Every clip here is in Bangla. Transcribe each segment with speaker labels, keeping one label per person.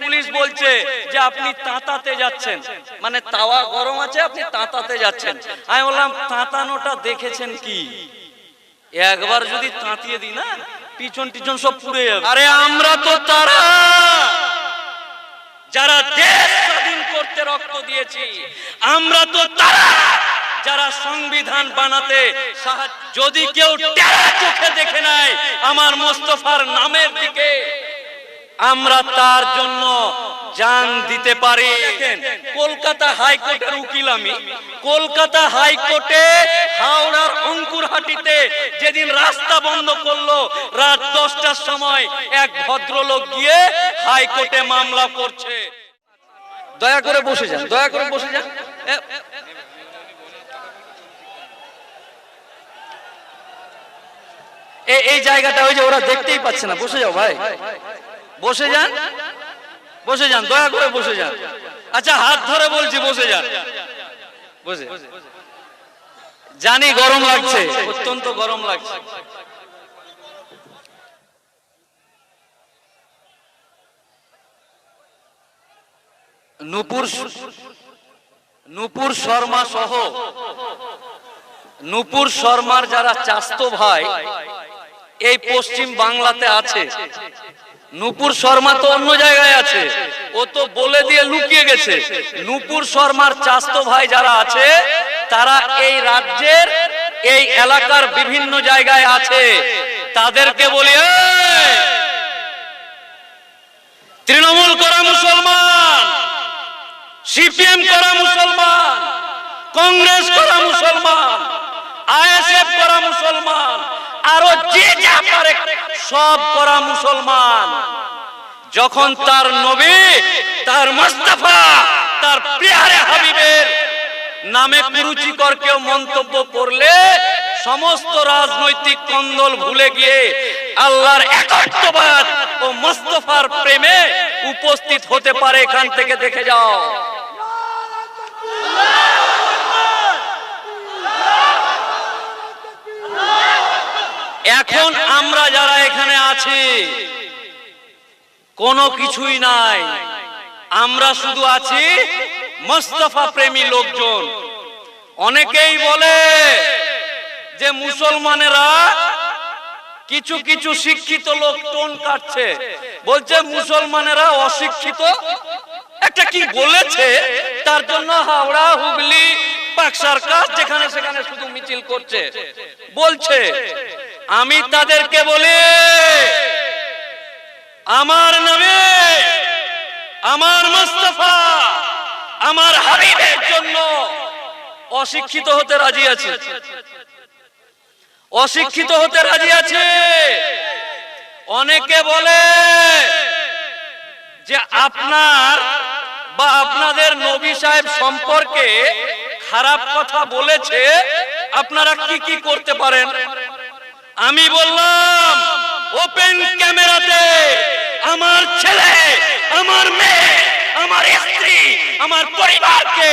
Speaker 1: পুলিশ বলছে যে আপনি তাঁতাতে যাচ্ছেন, মানে তাওয়া গরম আছে, আপনি তাঁতাতে যাচ্ছেন। আমি বললাম তাঁতানোটা দেখেছেন কি? একবার যদি তাঁতিয়ে দিই না, পিছন টিছন সব পুড়ে যাবে। আরে আমরা তো তারা যারা দেশ স্বাধীন করতে রক্ত দিয়েছি, আমরা তো তারা যারা সংবিধান বানাতে সাহায্য। যদি কেউ টেরা চোখে দেখে নেয় আমার মোস্তফার নামের দিকে, আমরা তার জন্য জান দিতে পারি। কলকাতা হাইকোর্টের উকিল আমি। কলকাতা হাইকোর্টে হাওড়ার অঙ্কুরহাটিতে যেদিন রাস্তা বন্ধ করলো রাত 10টার সময়, এক ভদ্রলোক গিয়ে হাইকোর্টে মামলা করছে। দয়া করে বসে যান, দয়া করে বসে যান। এই জায়গাটা ওই যে ওরা দেখতেই পাচ্ছে না, বসে যাও ভাই, বসে যান, বসে যান, দয়া করে বসে যান। আচ্ছা হাত ধরে বলছি বসে যান, বসে। জানি গরম লাগছে, অত্যন্ত গরম লাগছে। নূপুর শর্মা সহ নূপুর শর্মার যারা চাস্তো ভাই এই পশ্চিম বাংলাতে আছে। নূপুর শর্মা তো অন্য জায়গায় আছে, ও তো বলে দিয়ে লুকিয়ে গেছে। নূপুর শর্মার চাস্তো ভাই যারা আছে তারা এই রাজ্যের এই এলাকার বিভিন্ন জায়গায় আছে। তাদেরকে বলি তৃণমূল করা মুসলমান, সিপিএম করা মুসলমান, কংগ্রেস করা মুসলমান, আইএসএফ করা মুসলমান, আরো যে যা পারে সব করা মুসলমান। যখন তার নবী, তার মুস্তাফা, তার প্রিয়ারে হাবিবের নামে কুরুচিকর কেউ মন্তব্য করলে সমস্ত রাজনৈতিক কন্দল ভুলে গিয়ে আল্লাহর একত্ববাদ ও মুস্তাফার প্রেমে উপস্থিত হতে পারে। এখান থেকে দেখে যাও। এখন আমরা যারা এখানে আছি কোনো কিছুই নাই, আমরা শুধু আছি মুস্তাফা প্রেমী লোকজন। অনেকেই বলে যে মুসলমানেরা কিছু কিছু শিক্ষিত লোক টোন কাটছে, বলছে মুসলমানেরা অশিক্ষিত। একটা কি বলেছে তার জন্য হাওড়া, হুগলি, বাক্সার কাজ যেখানে সেখানে শুধু মিছিল করছে বলছে। আমি তাদেরকে বলি আমার নবী, আমার মুস্তাফা, আমার হাবিবের জন্য অশিক্ষিত হতে রাজি আছে, অশিক্ষিত হতে রাজি আছে। অনেকে বলে যে আপনার বা আপনাদের নবী সাহেব সম্পর্কে খারাপ কথা বলেছে, আপনারা কি কি করতে পারেন। আমি বললাম ওপেন ক্যামেরাতে আমার ছেলে, আমার মেয়ে, আমার স্ত্রী, আমার পরিবারকে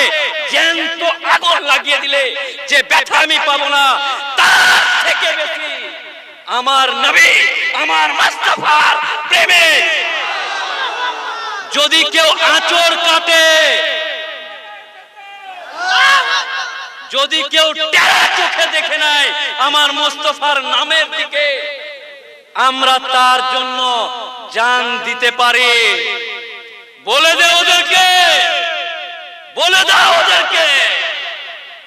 Speaker 1: জ্যান্ত আগুন লাগিয়ে দিলে যে ব্যথা আমি পাবো না, তার থেকে বেশি আমার নবী, আমার মুস্তাফার প্রেমে যদি কেউ আঁচড় কাটে, যদি কেউ টেরা চোখে দেখে নেয় আমার মুস্তাফার নামের দিকে, আমরা তার জন্য জান দিতে পারি। বলে দে ওদেরকে, বলে দাও ওদেরকে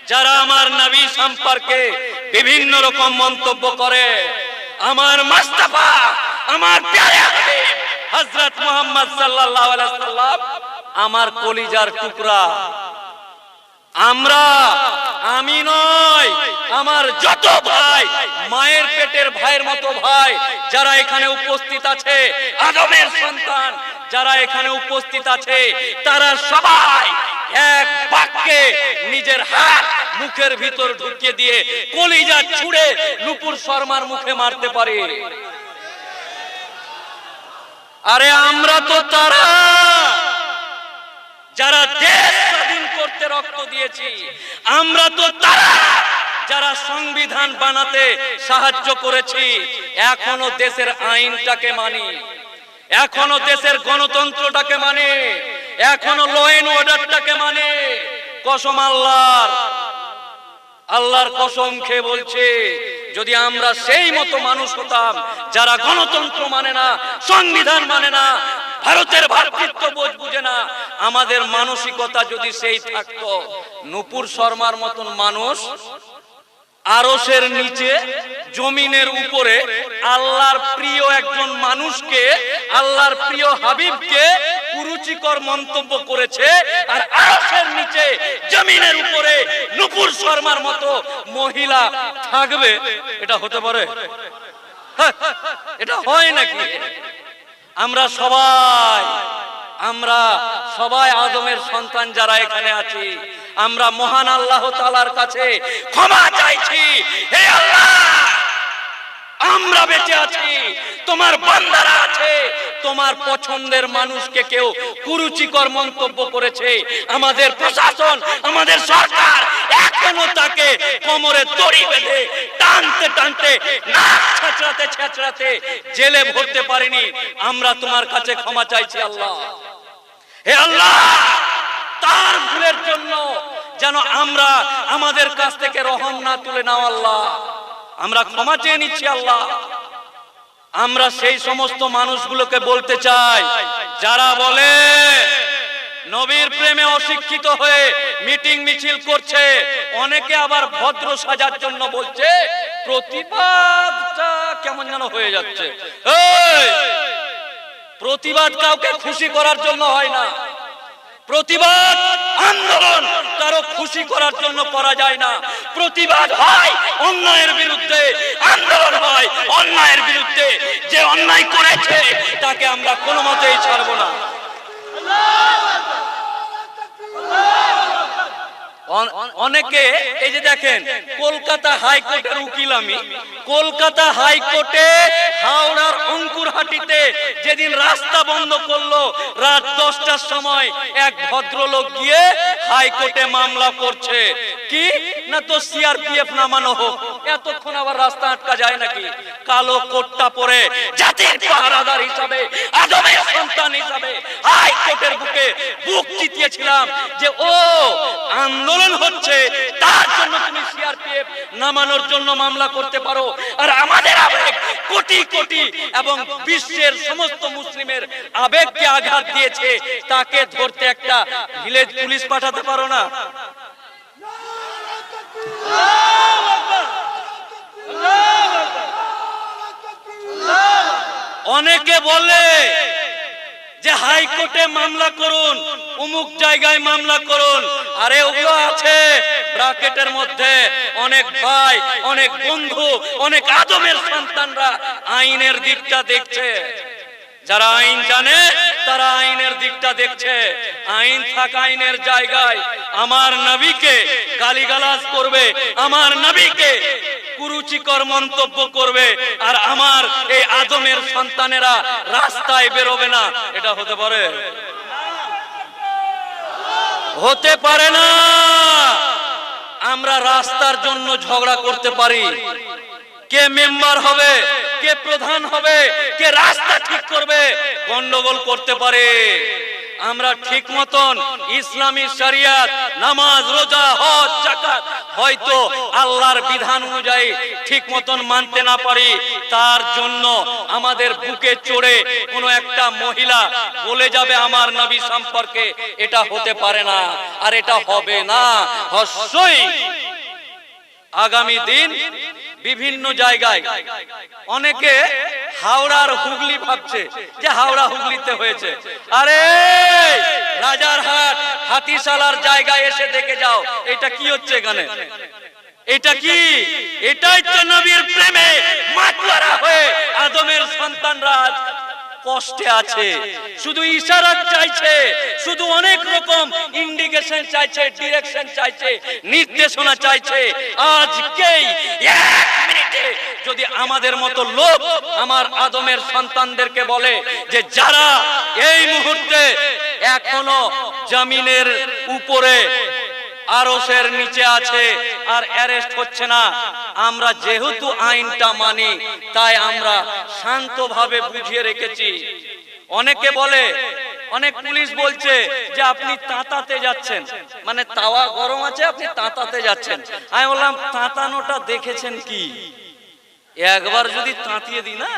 Speaker 1: যারা আমার নবী সম্পর্কে বিভিন্ন রকম মন্তব্য করে। আমার মুস্তাফা, আমার প্যারে হাবিব হযরত মুহাম্মদ সাল্লাল্লাহু আলাইহি ওয়াসাল্লাম আমার কলিজার টুকরা। আমরা, আমি নয়, আমার যত ভাই, মায়ের পেটের ভাইয়ের মতো ভাই যারা এখানে উপস্থিত আছে, আদমের সন্তান যারা এখানে উপস্থিত আছে, তারা সবাই এক বাক্যে নিজের হাত মুখের ভিতর ঢুকিয়ে দিয়ে কলিজা ছুঁড়ে নূপুর শর্মার মুখে মারতে পারে। আরে আমরা তো তারা যারা দেশ স্বাধীন করতে রক্ত দিয়েছি, আমরা তো তারা যারা সংবিধান বানাতে সাহায্য করেছি, এখনো দেশের আইনটাকে মানি। এখনো দেশের গণতন্ত্রটাকে মানে, এখনো ল এন্ড অর্ডারটাকে মানে। কসম আল্লাহর, আল্লাহর কসম খেয়ে বলছে, যদি আমরা সেই মতো মানুষ হতাম যারা গণতন্ত্র মানে না, সংবিধান মানে না, ভারতের ভ্রাতৃত্ববোধ বুঝে না, আমাদের মানসিকতা যদি সেই থাকতো, নূপুর শর্মার মতন মানুষ আরশের নিচে জমিনের উপরে আল্লাহর প্রিয় একজন মানুষকে, আল্লাহর প্রিয় হাবিবকে কুরুচিকর মন্তব্য করেছে, আর আরশের নিচে জমিনের উপরে নূপুর শর্মার মতো মহিলা থাকবে, এটা হতে পারে? এটা হয় নাকি? আমরা সবাই আদমের সন্তান যারা এখানে আছি, আমরা মহান আল্লাহ তাআলার কাছে ক্ষমা চাইছি। হে আল্লাহ, আমরা বেঁচে আছি, তোমার বান্দারা আছে, তোমার পছন্দের মানুষকে কেউ কুরুচিকর মন্তব্য করেছে, আমাদের প্রশাসন, আমাদের সরকার এখনো তাকে কোমরে দড়ি বেঁধে টানতে টানতে, নাক ছেঁচড়াতে ছেঁচড়াতে জেলে ভরতে পারেনি। আমরা তোমার কাছে ক্ষমা চাইছি আল্লাহ। হে আল্লাহ, তার ভুলের জন্য যেন আমরা আমাদের কাছ থেকে রহম না তুলে নাও আল্লাহ, আমরা ক্ষমা চেয়ে নিচ্ছি আল্লাহ। আমরা সেই সমস্ত মানুষগুলোকে বলতে চাই যারা বলে নবীর প্রেমে অশিক্ষিত হয়ে মিটিং মিছিল করছে, অনেকে আবার ভদ্র সাজার জন্য বলছে প্রতিবাদটা কেমন যেন হয়ে যাচ্ছে। প্রতিবাদ কাউকে খুশি করার জন্য হয় না, প্রতিবাদ আন্দোলন কারো খুশি করার জন্য করা যায় না। প্রতিবাদ হয় অন্যায়ের বিরুদ্ধে, আন্দোলন হয় অন্যায়ের বিরুদ্ধে। যে অন্যায় করেছে তাকে আমরা কোনো মতেই ছাড়বো না। অনেকে এই যে দেখেন, কলকাতা হাইকোর্টের উকিল আমি, কলকাতা হাইকোর্টে হাওড়ার অঙ্কুরহাটিতে যেদিন রাস্তা বন্ধ করলো রাত 10টার সময়, এক ভদ্রলোক গিয়ে হাইকোর্টে মামলা করছে কি না, তো সিআরপিএফ নামানো হোক। এতক্ষণ আবার রাস্তা আটকা যায় নাকি? কালো কোটটা পরে জাতির পাহারাদার হিসাবে, আদমের সন্তান হিসাবে হাইকোর্টের বুকে বুক চিতিয়েছিলাম যে ও আন্দোলন হচ্ছে, তার জন্য তুমি সিআরপিএফ নামানোর জন্য মামলা করতে পারো, আর আমাদের আবেগ কোটি কোটি এবং বিশ্বের সমস্ত মুসলিমের আবেগকে আঘাত দিয়েছে, তাকে ধরতে একটা ভিলেজ পুলিশ পাঠাতে পারো না? অনেকে বলে যে হাইকোর্টে মামলা করুন, অমুক জায়গায় মামলা করুন। আরে ওগুলো আছে ব্র্যাকেটের মধ্যে, অনেক ভাই, অনেক বন্ধু, অনেক আদমের সন্তানরা আইনের দিকটা দেখছে। যারা আইন জানে তারা আইনের দিকটা দেখছে। আইন থাকা আইনের জায়গায় আমার নবীকে গালিগালাজ করবে, আমার নবীকে কুরুচিকর মন্তব্য করবে, আর আমার এই আদমের সন্তানেরা রাস্তায় বেরোবে না, এটা হতে পারে? হতে পারে না। আমরা রাস্তার জন্য ঝগড়া করতে পারি, কে মেম্বার হবে, কে প্রধান হবে, কে রাস্তা ঠিক করবে, গন্ডগোল করতে পারে। আমরা ঠিক মতন ইসলামী শরিয়ত, নামাজ, রোজা, হজ, যাকাত হয়তো আল্লাহর বিধান অনুযায়ী ঠিক মতন মানতে না পারি, তার জন্য আমাদের বুকে চড়ে কোনো একটা মহিলা বলে যাবে আমার নবী সম্পর্কে, এটা হতে পারে না, আর এটা হবে না। অবশ্যই আগামী দিন বিভিন্ন জায়গায় অনেকে হাওড়ার হুগলি ভাবছে যে হাওড়া হুগলিতে হয়েছে। আরে রাজারহাট, হাতিশালার জায়গায় এসে দেখে যাও এটা কি হচ্ছে এখানে। এটা কি? এটাই তো নবীর প্রেমে মাতোয়ারা হয়ে আদমের সন্তানরা কষ্টে আছে, শুধু ইশারা চাইছে, শুধু অনেক রকম ইন্ডিকেশন চাইছে, ডিরেকশন চাইছে, নির্দেশনা চাইছে। আজকেই এক মিনিটে যদি আমাদের মতো লোক আমার আদমের সন্তানদেরকে বলে যে যারা এই মুহূর্তে এখনো জমিনের উপরে আরশের নিচে আছে আর অ্যারেস্ট হচ্ছে না, আমরা যেহেতু আইনটা মানি তাই আমরা শান্তভাবে বুঝিয়ে রেখেছি অনেকে বলে, অনেক পুলিশ বলছে যে আপনি তাঁতাতে যাচ্ছেন, মানে তাওয়া গরম আছে আপনি তাঁতাতে যাচ্ছেন। আমি বললাম তাঁতানোটা দেখেছেন কি? একবার যদি তাঁতিয়ে দিই না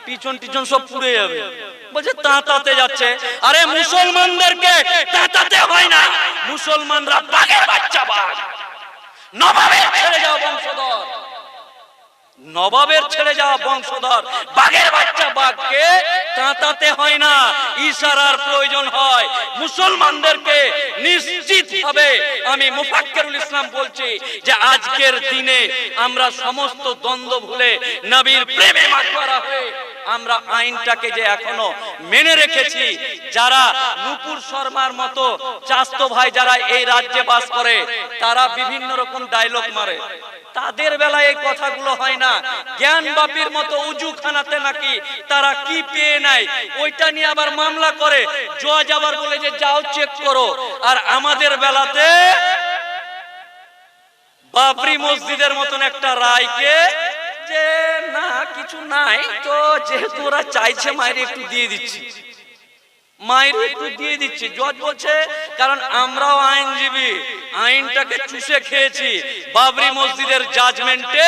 Speaker 1: পিছন টিছন সব পুড়ে যাবে। বলছে তাঁতাতে যাচ্ছে। আরে মুসলমানদেরকে তাঁতাতে হয় না, মুসলমানরা বাঘের বাচ্চা, বাঘ নবাবের ছেড়ে যাওয়া বংশধর, নবাবের ছেড়ে যাওয়া বংশধর বাঘের বাচ্চা বাঘকে তাঁতাতে হয় না, ইশারার প্রয়োজন হয়। মুসলমানদেরকে নিশ্চিতভাবে আমি মুফাক্কিরুল ইসলাম বলছি যে আজকের দিনে আমরা সমস্ত দ্বন্দ্ব ভুলে নবীর প্রেমে মাতোয়ারা হয়ে আমরা আইনটাকে যে এখনো মেনে রেখেছি। যারা নুপুর শর্মার মতো চাস্তো ভাই যারা এই রাজ্যে বাস করে তারা বিভিন্ন রকম ডায়লগ মারে, তাদের বেলায় এই কথাগুলো হয় না। জ্ঞান বাপির মতো উজু খানাতে নাকি তারা কি পেয়ে নাই ওইটা নিয়ে আবার মামলা করে, জজ আবার বলে যে যাও চেক করো। আর আমাদের বেলাতে বাবরি মসজিদের মতন একটা রায়কে যে না কিছু নাই তো যেহেতু ওরা চাইছে মায়ের একটু দিয়ে দিচ্ছি, মায়ের একটু দিয়ে দিচ্ছি। জজ বলছে কারণ আমরাও আইনজীবী, আইনটাকে চুষে খেয়েছি। বাবরি মসজিদের জাজমেন্টে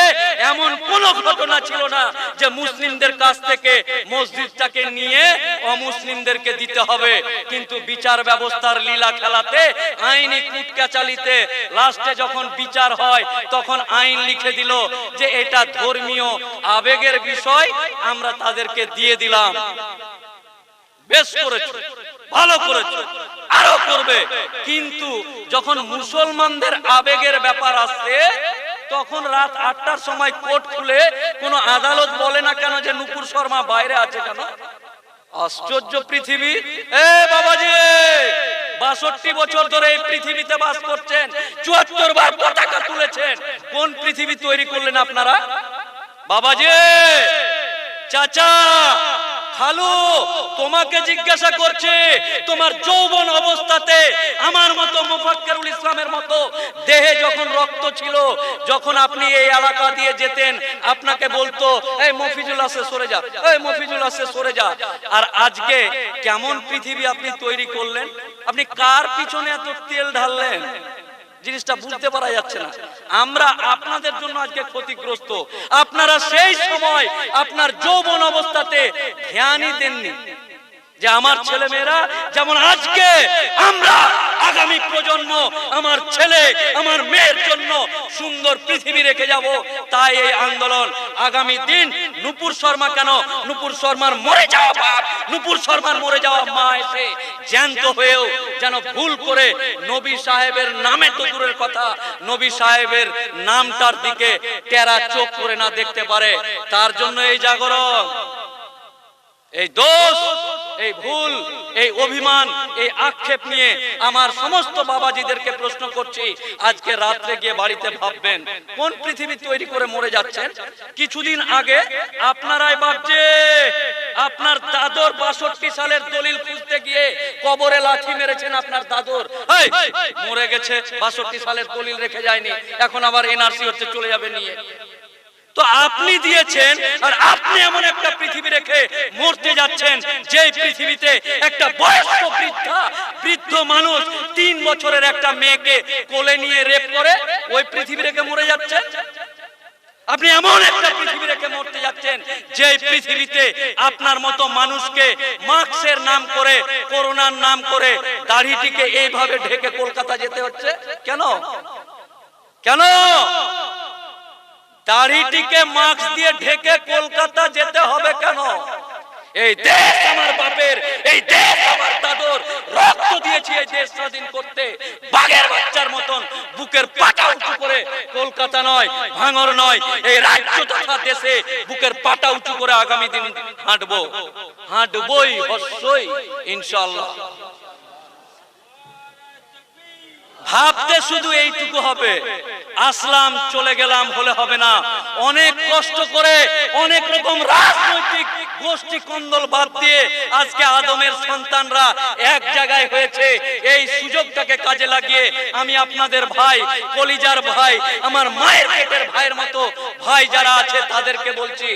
Speaker 1: এমন কোন ঘটনা ছিল না যে মুসলিমদের কাছ থেকে মসজিদটাকে নিয়ে অমুসলিমদেরকে দিতে হবে, কিন্তু বিচার ব্যবস্থার লীলা খেলাতে আইনি কুটকাচালিতে লাস্টে যখন বিচার হয় তখন আইন লিখে দিল যে এটা ধর্মীয় আবেগের বিষয়, আমরা তাদেরকে দিয়ে দিলাম। বেশ করেছে, ভালো করেছে, আরো করবে। কিন্তু যখন মুসলমানদের আবেগের ব্যাপার আসছে তখন রাত 8টার সময় কোর্ট খুলে কোন আদালত বলে না কেন যে নুপুর শর্মা বাইরে আছে কেন? আশ্চর্য পৃথিবী। এ বাবাজি 62 বছর ধরে এই পৃথিবীতে বাস করছেন, 74 বার পতাকা তুলেছেন, কোন পৃথিবী তৈরি করলেন আপনারা? বাবাজি, চাচা, খালু, তোমাকে জিজ্ঞাসা করছে তোমার যৌবন অবস্থাতে আমার মতো মুফাক্কিরুল ইসলামের মতো দেহে যখন রক্ত ছিল, যখন আপনি এই এলাকা দিয়ে যেতেন আপনাকে বলতো এই মফিজুল আছে সরে যা, এই মফিজুল আছে সরে যা। আর আজকে কেমন পৃথিবী আপনি তৈরি করলেন? আপনি কার পিছনে এত তেল ঢাললেন? জিনিসটা বুঝতে পারা যাচ্ছে না। আমরা আপনাদের জন্য আজকে ক্ষতিগ্রস্ত। আপনারা সেই সময় আপনার যৌবন অবস্থাতে ধ্যানই দেননি যে আমার ছেলে মেয়েরা যেমন আজকে আমরা আগামী প্রজন্ম আমার ছেলে আমার মেয়ের জন্য সুন্দর পৃথিবী রেখে যাব। তাই এই আন্দোলন আগামী দিন নুপুর শর্মা কেন, নুপুর শর্মার মরে যাওয়া বাপ, নুপুর শর্মার মরে যাওয়া মা এসে জ্যান্ত হয়েও যেন ভুল করে নবী সাহেবের নামে তো দূরের কথা নবী সাহেবের নামটার দিকে টেরা চোখ করে না দেখতে পারে, তার জন্য এই জাগরণ, এই দোষ, এই ভুল, এই অভিমান, এই আক্ষেপ নিয়ে আমার সমস্ত বাবাজিদেরকে প্রশ্ন করছি। আজকে রাত্রে গিয়ে বাড়িতে ভাববেন কোন পৃথিবী তৈরি করে মরে যাচ্ছেন। কিছুদিন আগে আপনারাই ভাবছে আপনার দাদর 62 সালের দলিল খুঁজতে গিয়ে কবরে লাঠি মেরেছেন আপনার দাদর, মরে গেছে 62 সালের দলিল রেখে যায়নি, এখন আবার এনআরসি হচ্ছে চলে যাবে নিয়ে। তো আপনি দিয়েছেন আর আপনি এমন একটা পৃথিবী রেখে মরতে যাচ্ছেন যে পৃথিবীতে একটা বয়স্ক বৃদ্ধ মানুষ 3 বছরের একটা মেয়েকে কোলে নিয়ে রেপ করে ওই পৃথিবী রেখে মরে যাচ্ছেন। আপনি এমন একটা পৃথিবী রেখে মরতে যাচ্ছেন যে পৃথিবীতে আপনার মতো মানুষকে মাস্কের নাম করে, করোনার নাম করে দাড়িটিকে এইভাবে ঢেকে কলকাতা যেতে হচ্ছে কেন? কেন দাড়িটিকে মাস্ক দিয়ে ঢেকে কলকাতা যেতে হবে কেন? এই দেশ আমার বাপের, এই দেশ আমার দাদুর, রক্ত দিয়েছি এই দেশ স্বাধীন করতে। বাঘের বাচ্চার মতন বুকের পাটা উঁচু করে কলকাতা নয়, ভাঙর নয়, এই রাজ্য তথা দেশে বুকের পাটা উঁচু করে আগামী দিন হাঁটবো, হাঁটবই অবশ্যই ইনশাআল্লাহ। ভাবতে শুধু এইটুকু হবে, আসলাম চলে গেলাম হলে হবে না। অনেক কষ্ট করে অনেক রকম রাজনৈতিক গোষ্ঠী কন্দল বাদ দিয়ে আজকে আদমের সন্তানরা এক জায়গায় হয়েছে। এই সুযোগটাকে কাজে লাগিয়ে আমি আপনাদের ভাই, কলিজার ভাই, আমার মায়ের পেটের ভাইয়ের মতো ভাই যারা আছে তাদেরকে বলছি